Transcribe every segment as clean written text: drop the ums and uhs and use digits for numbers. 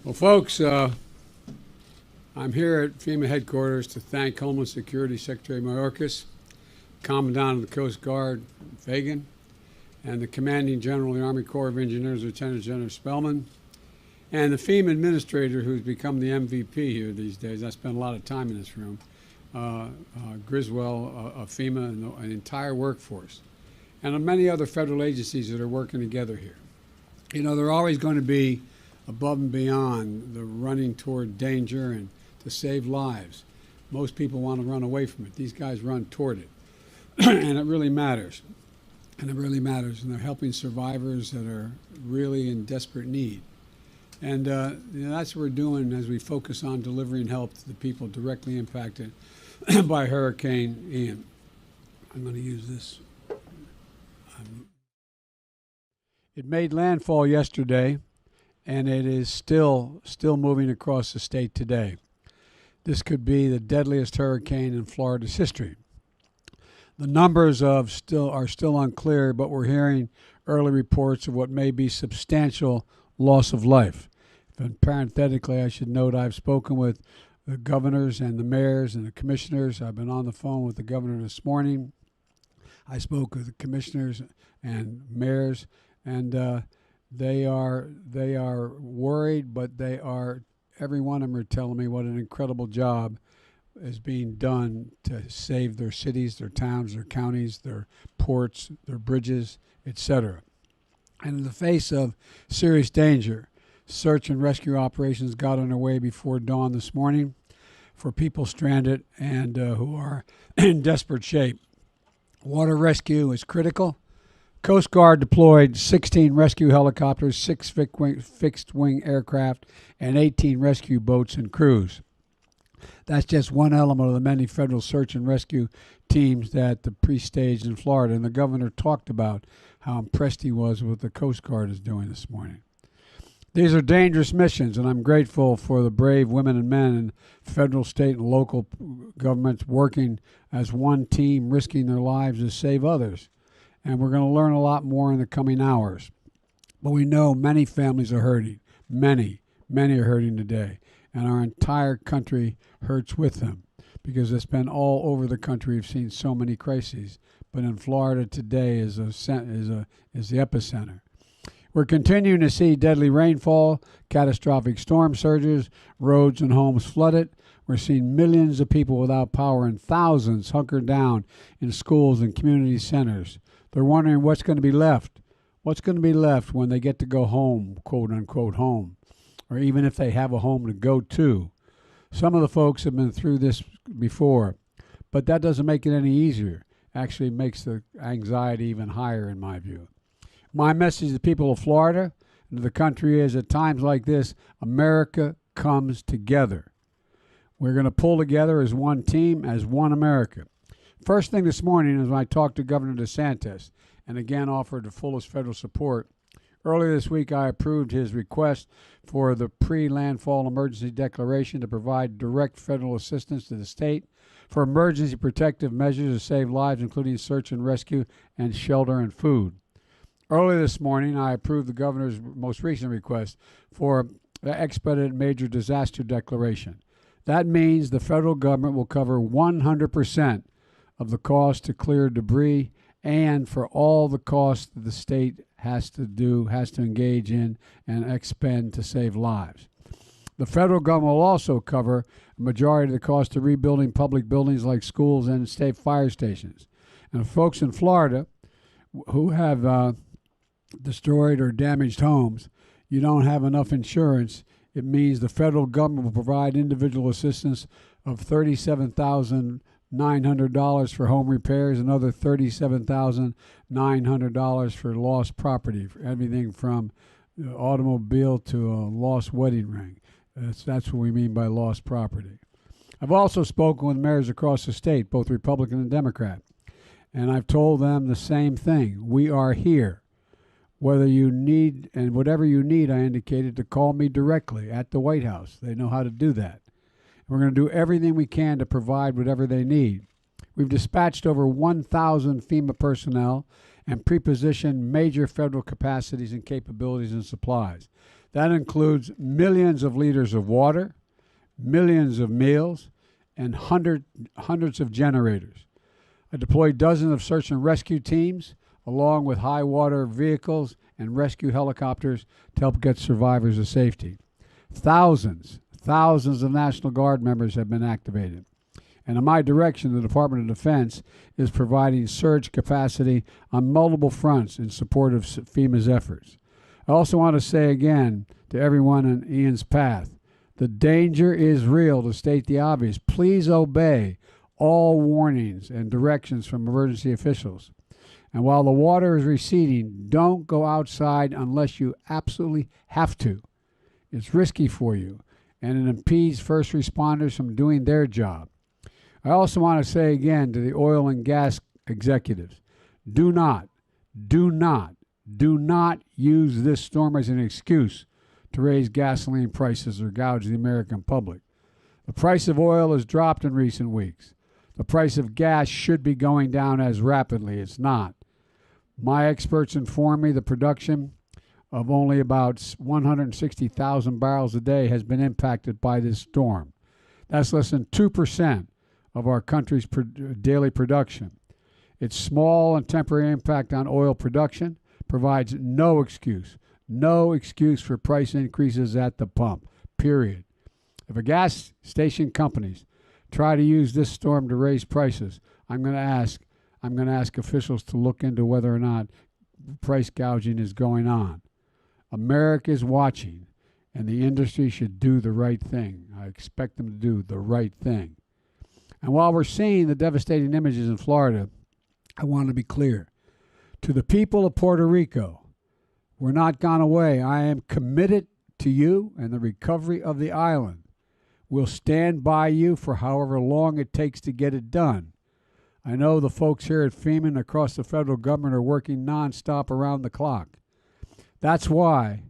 Well, folks, I'm here at FEMA headquarters to thank Homeland Security Secretary Mayorkas, Commandant of the Coast Guard Fagan, and the Commanding General of the Army Corps of Engineers, Lieutenant General Spellman, and the FEMA administrator who's become the MVP here these days. I spent a lot of time in this room, Griswold of FEMA and the entire workforce, and many other federal agencies that are working together here. You know, they're always going to be above and beyond the running toward danger and to save lives. Most people want to run away from it. These guys run toward it. And it really matters. And it really matters. And they're helping survivors that are really in desperate need. And that's what we're doing as we focus on delivering help to the people directly impacted by Hurricane Ian. I'm going to use this. It made landfall yesterday, and it is still moving across the state today. This could be the deadliest hurricane in Florida's history. The numbers are still unclear, but we're hearing early reports of what may be substantial loss of life. And parenthetically, I should note I've spoken with the governors and the mayors and the commissioners. I've been on the phone with the governor this morning. I spoke with the commissioners and mayors, and they are worried, but every one of them are telling me what an incredible job is being done to save their cities, their towns, their counties, their ports, their bridges, etc. And in the face of serious danger, search and rescue operations got underway before dawn this morning for people stranded and who are in desperate shape. Water rescue is critical. Coast Guard deployed 16 rescue helicopters, 6 fixed-wing aircraft, and 18 rescue boats and crews. That's just one element of the many federal search and rescue teams that the pre-staged in Florida. And the governor talked about how impressed he was with what the Coast Guard is doing this morning. These are dangerous missions, and I'm grateful for the brave women and men in federal, state, and local governments working as one team, risking their lives to save others. And we're going to learn a lot more in the coming hours. But we know many families are hurting. Many are hurting today. And our entire country hurts with them because it's been all over the country. We've seen so many crises. But in Florida today is the epicenter. We're continuing to see deadly rainfall, catastrophic storm surges, roads and homes flooded. We're seeing millions of people without power and thousands hunkered down in schools and community centers. They're wondering what's going to be left. What's going to be left when they get to go home, quote unquote home, or even if they have a home to go to. Some of the folks have been through this before, but that doesn't make it any easier. Actually makes the anxiety even higher in my view. My message to the people of Florida and to the country is at times like this, America comes together. We're going to pull together as one team, as one America. First thing this morning is when I talked to Governor DeSantis and again offered the fullest federal support. Earlier this week, I approved his request for the pre-landfall emergency declaration to provide direct federal assistance to the state for emergency protective measures to save lives, including search and rescue and shelter and food. Earlier this morning, I approved the governor's most recent request for the expedited major disaster declaration. That means the federal government will cover 100% of the cost to clear debris and for all the costs that the state has to engage in and expend to save lives. The federal government will also cover a majority of the cost of rebuilding public buildings like schools and state fire stations. And folks in Florida who have destroyed or damaged homes, you don't have enough insurance. It means the federal government will provide individual assistance of $37,900 for home repairs, another $37,900 for lost property, for everything from automobile to a lost wedding ring. That's what we mean by lost property. I've also spoken with mayors across the state, both Republican and Democrat, and I've told them the same thing. We are here. Whether you need, and whatever you need, I indicated to call me directly at the White House. They know how to do that. We're going to do everything we can to provide whatever they need. We've dispatched over 1,000 FEMA personnel and prepositioned major federal capacities and capabilities and supplies. That includes millions of liters of water, millions of meals, and hundreds of generators. I deployed dozens of search and rescue teams, along with high water vehicles and rescue helicopters to help get survivors to safety. Thousands of National Guard members have been activated. And in my direction, the Department of Defense is providing surge capacity on multiple fronts in support of FEMA's efforts. I also want to say again to everyone in Ian's path, the danger is real. To state the obvious, please obey all warnings and directions from emergency officials. And while the water is receding, don't go outside unless you absolutely have to. It's risky for you, and it impedes first responders from doing their job. I also want to say again to the oil and gas executives, do not use this storm as an excuse to raise gasoline prices or gouge the American public. The price of oil has dropped in recent weeks. The price of gas should be going down as rapidly. It's not. My experts inform me the production of only about 160,000 barrels a day has been impacted by this storm. That's less than 2% of our country's daily production. Its small and temporary impact on oil production provides no excuse for price increases at the pump, period. If a gas station companies try to use this storm to raise prices, I'm going to ask officials to look into whether or not price gouging is going on. America is watching, and the industry should do the right thing. I expect them to do the right thing. And while we're seeing the devastating images in Florida, I want to be clear. To the people of Puerto Rico, we're not gone away. I am committed to you and the recovery of the island. We'll stand by you for however long it takes to get it done. I know the folks here at FEMA and across the federal government are working nonstop around the clock. That's why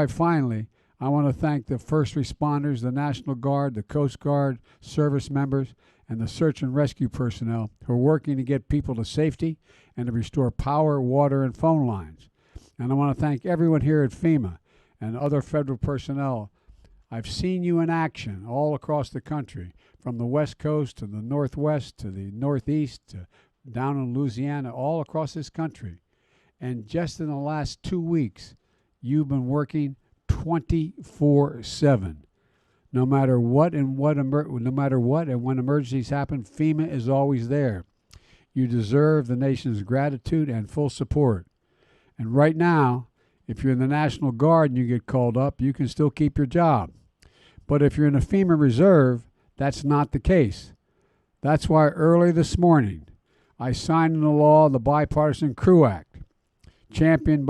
finally, I want to thank the first responders, the National Guard, the Coast Guard, service members, and the search and rescue personnel who are working to get people to safety and to restore power, water, and phone lines. And I want to thank everyone here at FEMA and other federal personnel. I've seen you in action all across the country, from the West Coast to the Northwest to the Northeast to down in Louisiana, all across this country. And just in the last 2 weeks, you've been working 24/7. No matter what and when emergencies happen, FEMA is always there. You deserve the nation's gratitude and full support. And right now, if you're in the National Guard and you get called up, you can still keep your job. But if you're in a FEMA reserve, that's not the case. That's why early this morning, I signed into law the Bipartisan Crew Act, championed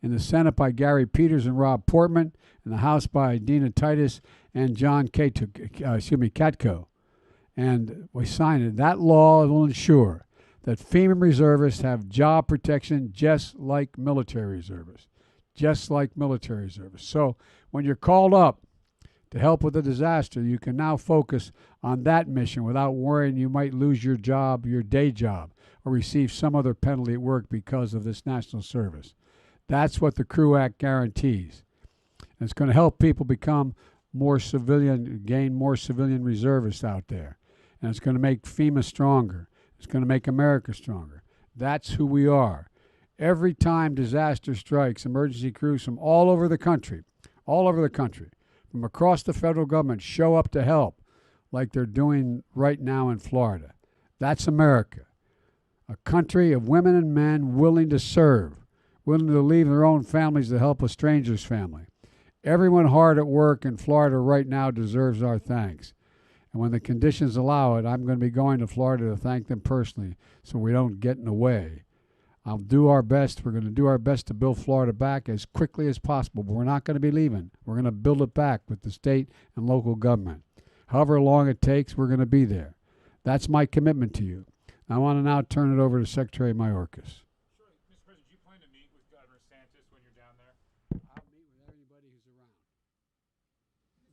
in the Senate by Gary Peters and Rob Portman, in the House by Dina Titus and John Katko. And we signed it. That law will ensure that FEMA reservists have job protection just like military reservists. So when you're called up to help with a disaster, you can now focus on that mission without worrying you might lose your job, your day job, or receive some other penalty at work because of this national service. That's what the Crew Act guarantees. And it's going to help people become gain more civilian reservists out there. And it's going to make FEMA stronger. It's going to make America stronger. That's who we are. Every time disaster strikes, emergency crews from all over the country, from across the federal government show up to help like they're doing right now in Florida. That's America. A country of women and men willing to serve, willing to leave their own families to help a stranger's family. Everyone hard at work in Florida right now deserves our thanks. And when the conditions allow it, I'm going to be going to Florida to thank them personally so we don't get in the way. I'll do our best. We're going to do our best to build Florida back as quickly as possible, but we're not going to be leaving. We're going to build it back with the state and local government. However long it takes, we're going to be there. That's my commitment to you. I want to now turn it over to Secretary Mayorkas.